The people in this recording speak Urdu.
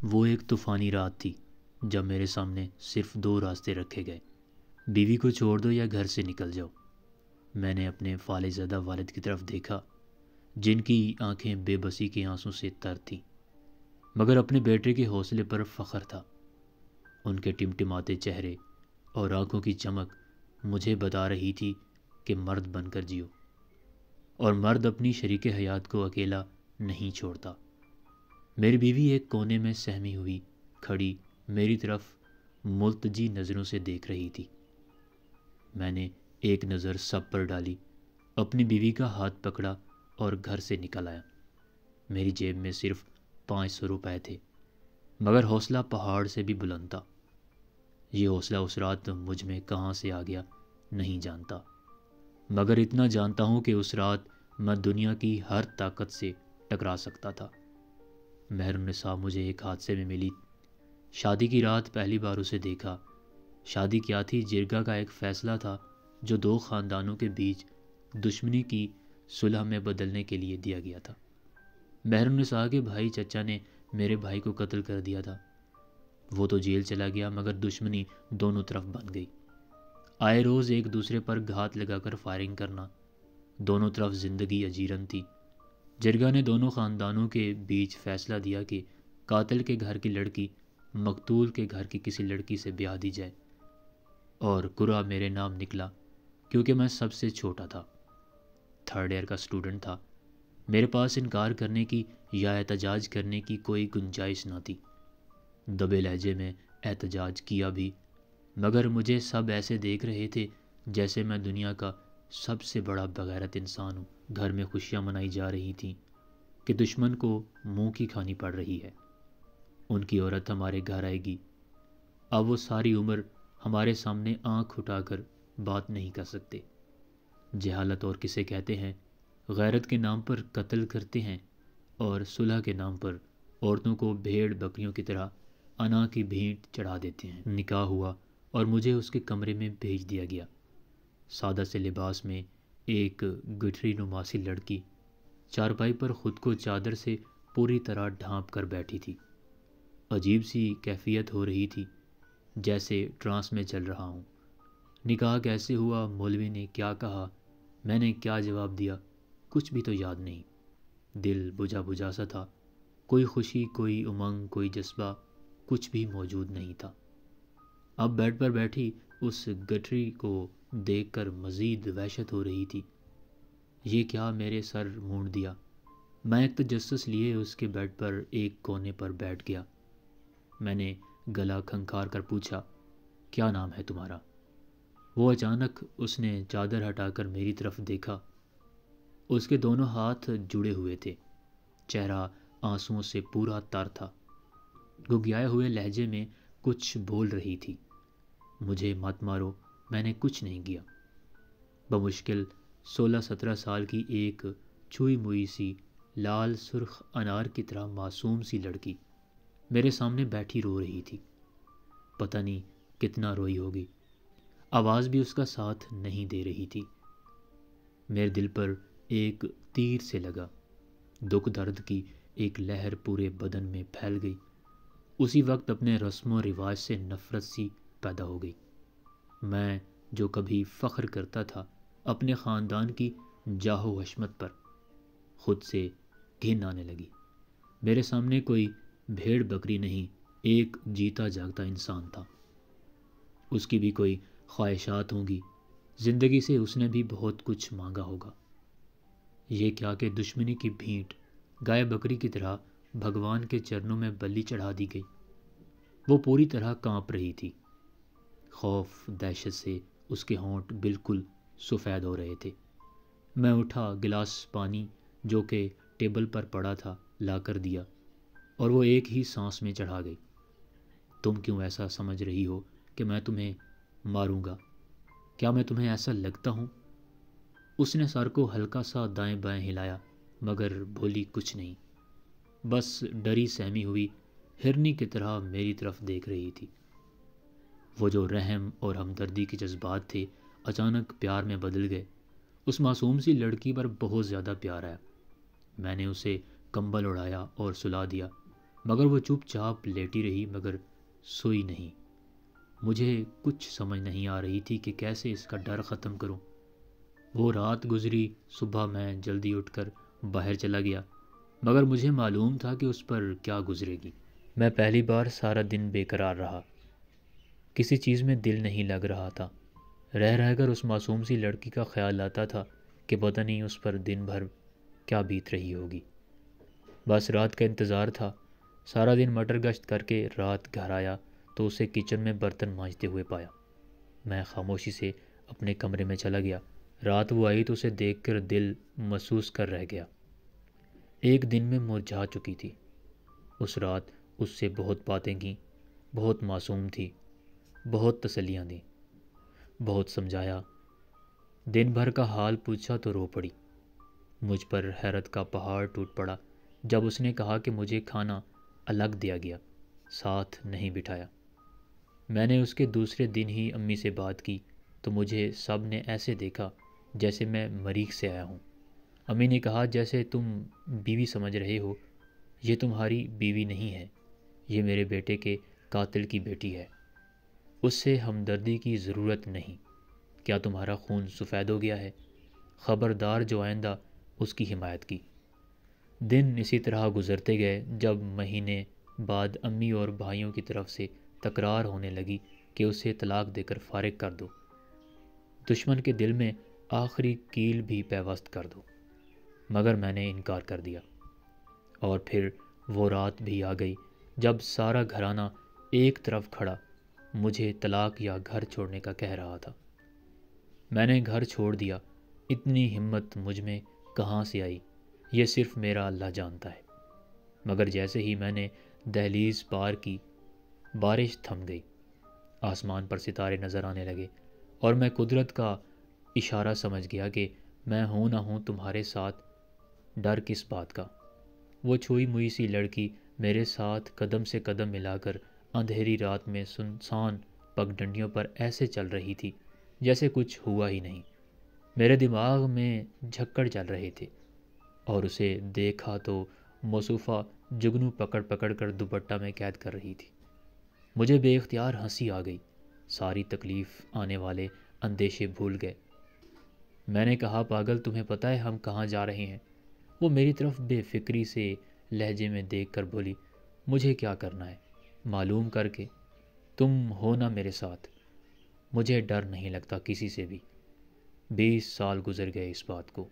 وہ ایک طوفانی رات تھی جب میرے سامنے صرف دو راستے رکھے گئے، بیوی کو چھوڑ دو یا گھر سے نکل جاؤ۔ میں نے اپنے فالج زدہ والد کی طرف دیکھا جن کی آنکھیں بے بسی کے آنسوں سے تر تھیں، مگر اپنے بیٹے کے حوصلے پر فخر تھا۔ ان کے ٹمٹماتے چہرے اور آنکھوں کی چمک مجھے بتا رہی تھی کہ مرد بن کر جیو، اور مرد اپنی شریک حیات کو اکیلا نہیں چھوڑتا۔ میری بیوی ایک کونے میں سہمی ہوئی کھڑی میری طرف ملتجی نظروں سے دیکھ رہی تھی۔ میں نے ایک نظر سب پر ڈالی، اپنی بیوی کا ہاتھ پکڑا اور گھر سے نکل آیا۔ میری جیب میں صرف 500 روپے تھے، مگر حوصلہ پہاڑ سے بھی بلند تھا۔ یہ حوصلہ اس رات مجھ میں کہاں سے آ گیا نہیں جانتا، مگر اتنا جانتا ہوں کہ اس رات میں دنیا کی ہر طاقت سے ٹکرا سکتا تھا۔ مہر النساء مجھے ایک حادثے میں ملی۔ شادی کی رات پہلی بار اسے دیکھا۔ شادی کیا تھی؟ جرگہ کا ایک فیصلہ تھا جو دو خاندانوں کے بیچ دشمنی کی صلح میں بدلنے کے لیے دیا گیا تھا۔ مہر النساء کے بھائی چچا نے میرے بھائی کو قتل کر دیا تھا۔ وہ تو جیل چلا گیا، مگر دشمنی دونوں طرف بن گئی۔ آئے روز ایک دوسرے پر گھات لگا کر فائرنگ کرنا، دونوں طرف زندگی اجیرن تھی۔ جرگہ نے دونوں خاندانوں کے بیچ فیصلہ دیا کہ قاتل کے گھر کی لڑکی مقتول کے گھر کی کسی لڑکی سے بیاہ دی جائے، اور قرعہ میرے نام نکلا کیونکہ میں سب سے چھوٹا تھا، 3rd ایئر کا اسٹوڈنٹ تھا۔ میرے پاس انکار کرنے کی یا احتجاج کرنے کی کوئی گنجائش نہ تھی۔ دبے لہجے میں احتجاج کیا بھی، مگر مجھے سب ایسے دیکھ رہے تھے جیسے میں دنیا کا سب سے بڑا بغیرت انسان ہوں۔ گھر میں خوشیاں منائی جا رہی تھیں کہ دشمن کو منہ کی کھانی پڑ رہی ہے۔ ان کی عورت ہمارے گھر آئے گی۔ اب وہ ساری عمر ہمارے سامنے آنکھ اٹھا کر بات نہیں کر سکتے۔ جہالت اور کسے کہتے ہیں؟ غیرت کے نام پر قتل کرتے ہیں اور صلح کے نام پر عورتوں کو بھیڑ بکریوں کی طرح انا کی بھینٹ چڑھا دیتے ہیں۔ نکاح ہوا اور مجھے اس کے کمرے میں بھیج دیا گیا۔ سادہ سے لباس میں ایک گٹھری نما سی لڑکی چارپائی پر خود کو چادر سے پوری طرح ڈھانپ کر بیٹھی تھی۔ عجیب سی کیفیت ہو رہی تھی، جیسے ٹرانس میں چل رہا ہوں۔ نکاح کیسے ہوا، مولوی نے کیا کہا، میں نے کیا جواب دیا، کچھ بھی تو یاد نہیں۔ دل بجھا بجھا سا تھا، کوئی خوشی، کوئی امنگ، کوئی جذبہ، کچھ بھی موجود نہیں تھا۔ اب بیڈ پر بیٹھی اس گٹھری کو دیکھ کر مزید وحشت ہو رہی تھی۔ یہ کیا؟ میرے سر مونڈ دیا۔ میں ایک تجسس لیے اس کے بیڈ پر ایک کونے پر بیٹھ گیا۔ میں نے گلا کھنکھار کر پوچھا، کیا نام ہے تمہارا؟ وہ اچانک اس نے چادر ہٹا کر میری طرف دیکھا۔ اس کے دونوں ہاتھ جڑے ہوئے تھے، چہرہ آنسوؤں سے پورا تر تھا۔ گھگھیائے ہوئے لہجے میں کچھ بول رہی تھی، مجھے مت مارو، میں نے کچھ نہیں کیا۔ بمشکل 16-17 سال کی ایک چھوئی موئی سی لال سرخ انار کی طرح معصوم سی لڑکی میرے سامنے بیٹھی رو رہی تھی۔ پتہ نہیں کتنا روئی ہوگی، آواز بھی اس کا ساتھ نہیں دے رہی تھی۔ میرے دل پر ایک تیر سے لگا، دکھ درد کی ایک لہر پورے بدن میں پھیل گئی۔ اسی وقت اپنے رسم و رواج سے نفرت سی پیدا ہو گئی۔ میں جو کبھی فخر کرتا تھا اپنے خاندان کی جاہ و حشمت پر، خود سے گھن آنے لگی۔ میرے سامنے کوئی بھیڑ بکری نہیں، ایک جیتا جاگتا انسان تھا۔ اس کی بھی کوئی خواہشات ہوں گی، زندگی سے اس نے بھی بہت کچھ مانگا ہوگا۔ یہ کیا کہ دشمنی کی بھینٹ گائے بکری کی طرح بھگوان کے چرنوں میں بلی چڑھا دی گئی۔ وہ پوری طرح کانپ رہی تھی، خوف دہشت سے اس کے ہونٹ بالکل سفید ہو رہے تھے۔ میں اٹھا، گلاس پانی جو کہ ٹیبل پر پڑا تھا لا کر دیا، اور وہ ایک ہی سانس میں چڑھا گئی۔ تم کیوں ایسا سمجھ رہی ہو کہ میں تمہیں ماروں گا؟ کیا میں تمہیں ایسا لگتا ہوں؟ اس نے سر کو ہلکا سا دائیں بائیں ہلایا، مگر بولی کچھ نہیں، بس ڈری سہمی ہوئی ہرنی کی طرح میری طرف دیکھ رہی تھی۔ وہ جو رحم اور ہمدردی کے جذبات تھے اچانک پیار میں بدل گئے۔ اس معصوم سی لڑکی پر بہت زیادہ پیار آیا۔ میں نے اسے کمبل اڑایا اور سلا دیا۔ مگر وہ چپ چاپ لیٹی رہی مگر سوئی نہیں۔ مجھے کچھ سمجھ نہیں آ رہی تھی کہ کیسے اس کا ڈر ختم کروں۔ وہ رات گزری، صبح میں جلدی اٹھ کر باہر چلا گیا، مگر مجھے معلوم تھا کہ اس پر کیا گزرے گی۔ میں پہلی بار سارا دن بے قرار رہا، کسی چیز میں دل نہیں لگ رہا تھا۔ رہ رہ کر اس معصوم سی لڑکی کا خیال آتا تھا کہ پتہ نہیں اس پر دن بھر کیا بیت رہی ہوگی۔ بس رات کا انتظار تھا۔ سارا دن مٹر گشت کر کے رات گھر آیا تو اسے کچن میں برتن مانجتے ہوئے پایا۔ میں خاموشی سے اپنے کمرے میں چلا گیا۔ رات وہ آئی تو اسے دیکھ کر دل محسوس کر رہ گیا۔ ایک دن میں مرجھا چکی تھی۔ اس رات اس سے بہت باتیں کیں، بہت معصوم تھی، بہت تسلیاں دیں، بہت سمجھایا۔ دن بھر کا حال پوچھا تو رو پڑی۔ مجھ پر حیرت کا پہاڑ ٹوٹ پڑا جب اس نے کہا کہ مجھے کھانا الگ دیا گیا، ساتھ نہیں بٹھایا۔ میں نے اس کے دوسرے دن ہی امی سے بات کی تو مجھے سب نے ایسے دیکھا جیسے میں مریخ سے آیا ہوں۔ امی نے کہا جیسے تم بیوی سمجھ رہے ہو، یہ تمہاری بیوی نہیں ہے، یہ میرے بیٹے کے قاتل کی بیٹی ہے۔ اس سے ہمدردی کی ضرورت نہیں۔ کیا تمہارا خون سفید ہو گیا ہے؟ خبردار جو آئندہ اس کی حمایت کی۔ دن اسی طرح گزرتے گئے۔ جب مہینے بعد امی اور بھائیوں کی طرف سے تکرار ہونے لگی کہ اسے طلاق دے کر فارغ کر دو، دشمن کے دل میں آخری کیل بھی پیوست کر دو، مگر میں نے انکار کر دیا۔ اور پھر وہ رات بھی آ گئی جب سارا گھرانہ ایک طرف کھڑا مجھے طلاق یا گھر چھوڑنے کا کہہ رہا تھا۔ میں نے گھر چھوڑ دیا۔ اتنی ہمت مجھ میں کہاں سے آئی، یہ صرف میرا اللہ جانتا ہے۔ مگر جیسے ہی میں نے دہلیز پار کی، بارش تھم گئی، آسمان پر ستارے نظر آنے لگے، اور میں قدرت کا اشارہ سمجھ گیا کہ میں ہوں نہ ہوں تمہارے ساتھ، ڈر کس بات کا۔ وہ چھوئی موئی سی لڑکی میرے ساتھ قدم سے قدم ملا کر اندھیری رات میں سنسان پگ ڈنڈیوں پر ایسے چل رہی تھی جیسے کچھ ہوا ہی نہیں۔ میرے دماغ میں جھکڑ چل رہے تھے، اور اسے دیکھا تو موصوفہ جگنو پکڑ پکڑ کر دوپٹہ میں قید کر رہی تھی۔ مجھے بے اختیار ہنسی آ گئی۔ ساری تکلیف آنے والے اندیشے بھول گئے۔ میں نے کہا پاگل، تمہیں پتہ ہے ہم کہاں جا رہے ہیں؟ وہ میری طرف بے فکری سے لہجے میں دیکھ کر بولی، مجھے کیا کرنا ہے، معلوم کر کے تم ہو نا میرے ساتھ۔ مجھے ڈر نہیں لگتا کسی سے بھی۔ 20 سال گزر گئے اس بات کو۔